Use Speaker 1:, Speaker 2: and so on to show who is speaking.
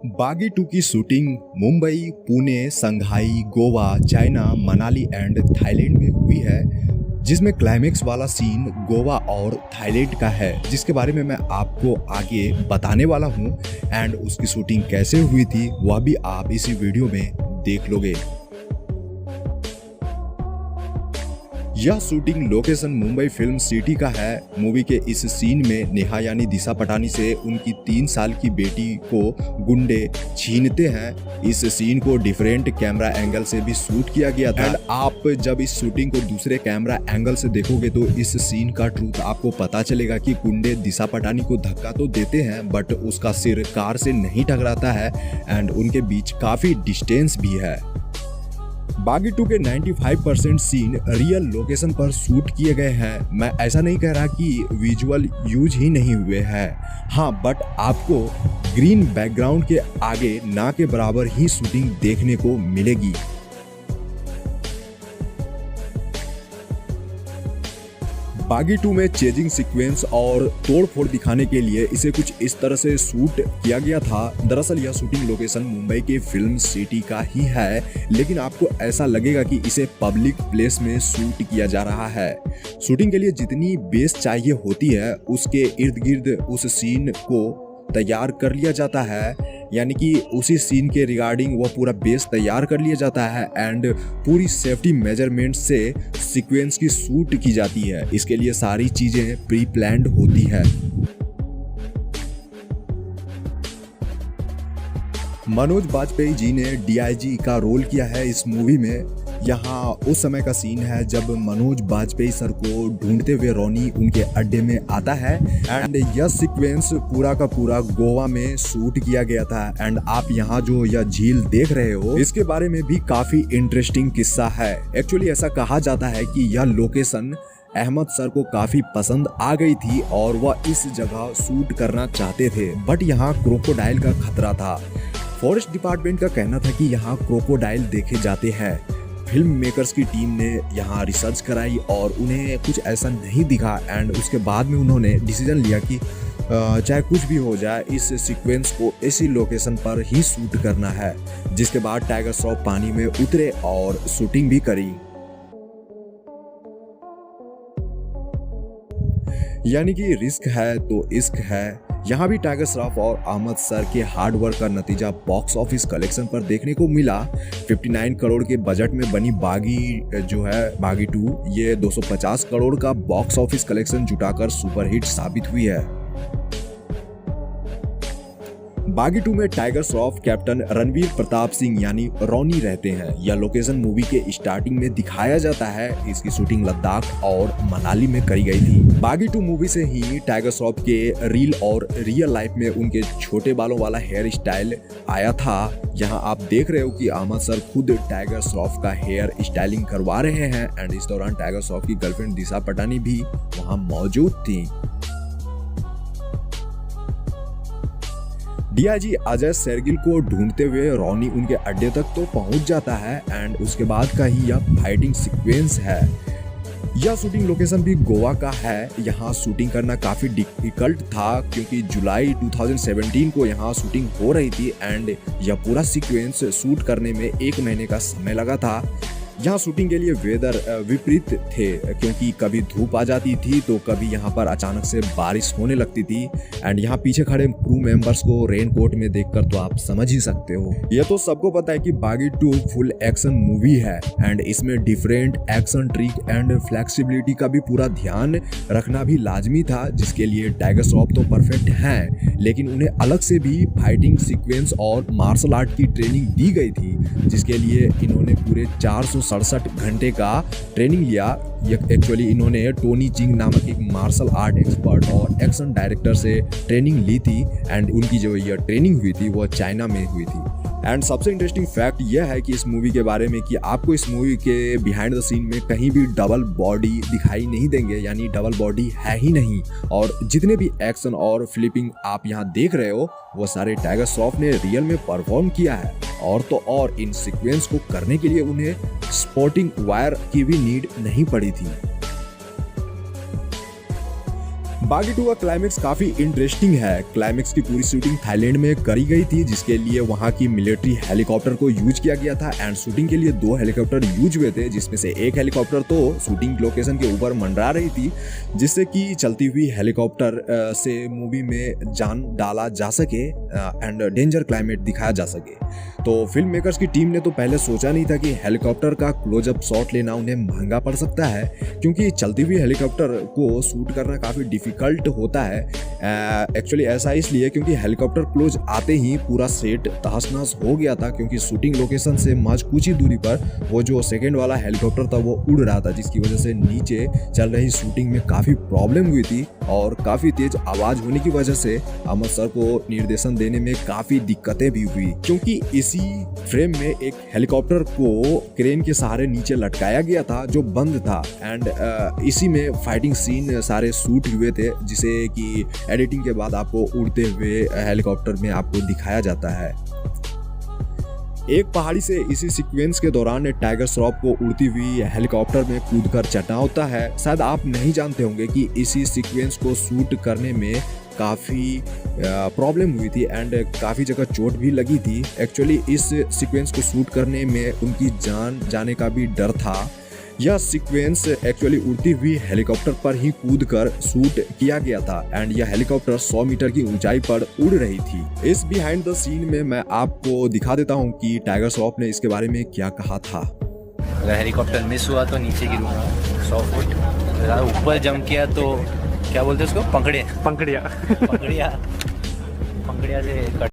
Speaker 1: बागी 2 की shooting Mumbai, Pune, Shanghai, Goa, China, Manali and Thailand में हुई है, जिसमें क्लाइमेक्स वाला सीन गोवा और थाईलैंड का है, जिसके बारे में मैं आपको आगे बताने वाला हूं। एंड उसकी शूटिंग कैसे हुई थी वह भी आप इसी वीडियो में देख लोगे। यह shooting location Mumbai film city का है। मूवी के इस सीन में नेहा यानी दिशा पटानी से उनकी 3 साल की बेटी को गुंडे छीनते हैं। इस सीन को डिफरेंट कैमरा एंगल से भी शूट किया गया था। एंड आप जब इस शूटिंग को दूसरे कैमरा एंगल से देखोगे तो इस सीन का ट्रूथ आपको पता चलेगा कि गुंडे दिशा पटानी को धक्का तो देते हैं, बट उसका सिर कार से नहीं टकराता है एंड उनके बीच काफी डिस्टेंस भी है। बागी 2 के 95% सीन रियल लोकेशन पर शूट किए गए हैं। मैं ऐसा नहीं कह रहा कि विजुअल यूज ही नहीं हुए हैं, हाँ, बट आपको ग्रीन बैकग्राउंड के आगे ना के बराबर ही शूटिंग देखने को मिलेगी। बागी 2 में चेजिंग सीक्वेंस और तोड़फोड़ दिखाने के लिए इसे कुछ इस तरह से शूट किया गया था। दरअसल यह शूटिंग लोकेशन मुंबई के फिल्म सिटी का ही है, लेकिन आपको ऐसा लगेगा कि इसे पब्लिक प्लेस में शूट किया जा रहा है। शूटिंग के लिए जितनी बेस चाहिए होती है उसके इर्द गिर्द उस सीन को तैयार कर लिया जाता है, यानी कि उसी सीन के रिगार्डिंग वह पूरा बेस तैयार कर लिया जाता है एंड पूरी सेफ्टी मेजरमेंट से सीक्वेंस की शूट की जाती है। इसके लिए सारी चीजें प्री प्लान्ड होती है। मनोज बाजपेयी जी ने डीआईजी का रोल किया है इस मूवी में। यहाँ उस समय का सीन है जब मनोज बाजपेयी सर को ढूंढते हुए रोनी उनके अड्डे में आता है एंड यह सीक्वेंस पूरा का पूरा गोवा में शूट किया गया था। एंड आप यहाँ जो यह झील देख रहे हो इसके बारे में भी काफी इंटरेस्टिंग किस्सा है। एक्चुअली ऐसा कहा जाता है कि यह लोकेशन अहमद सर को काफी पसंद आ गई थी और वह इस जगह शूट करना चाहते थे, बट यहाँ क्रोकोडाइल का खतरा था। फॉरेस्ट डिपार्टमेंट का कहना था कि यहाँ क्रोकोडाइल देखे जाते हैं। फिल्म मेकर्स की टीम ने यहाँ रिसर्च कराई और उन्हें कुछ ऐसा नहीं दिखा एंड उसके बाद में उन्होंने डिसीजन लिया कि चाहे कुछ भी हो जाए इस सीक्वेंस को इसी लोकेशन पर ही शूट करना है। जिसके बाद टाइगर श्रॉफ पानी में उतरे और शूटिंग भी करी। यानी कि रिस्क है तो इश्क है। यहाँ भी टाइगर श्रॉफ और अहमद सर के हार्ड वर्क का नतीजा बॉक्स ऑफिस कलेक्शन पर देखने को मिला। 59 करोड़ के बजट में बनी बागी जो है बागी 2 ये 250 करोड़ का बॉक्स ऑफिस कलेक्शन जुटाकर सुपरहिट साबित हुई है। बागी 2 में टाइगर श्रॉफ कैप्टन रणवीर प्रताप सिंह यानी रॉनी रहते हैं। यह लोकेशन मूवी के स्टार्टिंग में दिखाया जाता है। इसकी शूटिंग लद्दाख और मनाली में करी गई थी। बागी 2 मूवी से ही टाइगर श्रॉफ के रील और रियल लाइफ में उनके छोटे बालों वाला हेयर स्टाइल आया था। यहाँ आप देख रहे हो कि अहमद सर खुद टाइगर श्रॉफ का हेयर स्टाइलिंग करवा रहे हैं एंड इस दौरान टाइगर श्रॉफ की गर्लफ्रेंड दिशा पटानी भी वहाँ मौजूद थी। डीआईजी अजय शेरगिल को ढूंढते हुए रॉनी उनके अड्डे तक तो पहुंच जाता है एंड उसके बाद का ही यह फाइटिंग सीक्वेंस है। यह शूटिंग लोकेशन भी गोवा का है। यहाँ शूटिंग करना काफी डिफिकल्ट था क्योंकि जुलाई 2017 को यहाँ शूटिंग हो रही थी एंड यह पूरा सीक्वेंस शूट करने में 1 महीने का समय लगा था। यहाँ शूटिंग के लिए वेदर विपरीत थे क्योंकि कभी धूप आ जाती थी तो कभी यहाँ पर अचानक से बारिश होने लगती थी एंड यहाँ पीछे खड़े क्रू मेंबर्स को रेन कोट में देखकर तो आप समझ ही सकते हो। यह तो सबको पता है कि बागी 2 फुल एक्शन मूवी है एंड इसमें different action trick and flexibility का भी पूरा ध्यान रखना भी लाजमी था, जिसके लिए टाइगर श्रॉफ तो परफेक्ट हैं, लेकिन उन्हें अलग से भी फाइटिंग सीक्वेंस और मार्शल आर्ट की ट्रेनिंग दी गई थी, जिसके लिए इन्होंने पूरे 467 घंटे का ट्रेनिंग लिया। एक्चुअली इन्होंने टोनी चिंग नामक एक मार्शल आर्ट एक्सपर्ट और एक्शन डायरेक्टर से ट्रेनिंग ली थी एंड उनकी जो यह ट्रेनिंग हुई थी वह चाइना में हुई थी। एंड सबसे इंटरेस्टिंग फैक्ट यह है कि इस मूवी के बारे में कि आपको इस मूवी के बिहाइंड द सीन में कहीं भी डबल बॉडी दिखाई नहीं देंगे, यानी डबल बॉडी है ही नहीं। और जितने भी एक्शन और फ्लिपिंग आप यहाँ देख रहे हो वो सारे टाइगर श्रॉफ ने रियल में परफॉर्म किया है। और तो और इन सीक्वेंस को करने के लिए उन्हें स्पोर्टिंग वायर की भी नीड नहीं पड़ी थी। बागी 2 का क्लाइमेक्स काफी इंटरेस्टिंग है। क्लाइमेक्स की पूरी शूटिंग थाईलैंड में करी गई थी, जिसके लिए वहां की मिलिट्री हेलीकॉप्टर को यूज किया गया था एंड शूटिंग के लिए 2 हेलीकॉप्टर यूज हुए थे, जिसमें से एक हेलीकॉप्टर तो शूटिंग लोकेशन के ऊपर मंडरा रही थी, जिससे कि चलती हुई हेलीकॉप्टर से मूवी में जान डाला जा सके एंड डेंजर क्लाइमेट दिखाया जा सके। तो फिल्म मेकर्स की टीम ने तो पहले सोचा नहीं था कि हेलीकॉप्टर का क्लोजअप शॉट लेना उन्हें महंगा पड़ सकता है, क्योंकि चलती हुई हेलीकॉप्टर को शूट करना काफ़ी डिफिकल्ट होता है। एक्चुअली ऐसा इसलिए क्योंकि हेलीकॉप्टर क्लोज आते ही पूरा सेट तहस-नहस हो गया था, क्योंकि शूटिंग लोकेशन से महज कुछ ही दूरी पर वो जो सेकेंड वाला हेलीकॉप्टर था वो उड़ रहा था, जिसकी वजह से नीचे चल रही शूटिंग में काफ़ी प्रॉब्लम हुई थी और काफ़ी तेज आवाज़ होने की वजह से अहमद सर को निर्देशन देने में काफ़ी दिक्कतें भी हुई, क्योंकि इसी फ्रेम में एक हेलीकॉप्टर को क्रेन के सहारे नीचे लटकाया गया था जो बंद था एंड इसी में फाइटिंग सीन सारे शूट हुए थे, जिसे कि एडिटिंग के बाद आपको उड़ते हुए हेलीकॉप्टर में आपको दिखाया जाता है। एक पहाड़ी से इसी सीक्वेंस के दौरान टाइगर श्रॉफ को उड़ती हुई हेलीकॉप्टर में कूदकर चढ़ना होता है। शायद आप नहीं जानते होंगे कि इसी सीक्वेंस को शूट करने में काफ़ी प्रॉब्लम हुई थी एंड काफ़ी जगह चोट भी लगी थी। एक्चुअली इस सीक्वेंस को शूट करने में उनकी जान जाने का भी डर था। यह सीक्वेंस एक्चुअली उड़ती हुई हेलीकॉप्टर पर ही कूदकर शूट किया गया था एंड यह हेलीकॉप्टर 100 मीटर की ऊंचाई पर उड़ रही थी। इस बिहाइंड द सीन में मैं आपको दिखा देता हूं कि टाइगर श्रॉफ ने इसके बारे में क्या कहा था।
Speaker 2: अगर हेलीकॉप्टर मिस हुआ तो नीचे गिरूंगा 100 फुट, अगर ऊपर जंप किया तो क्या बोलते हैं उसको, पंखड़िया से कट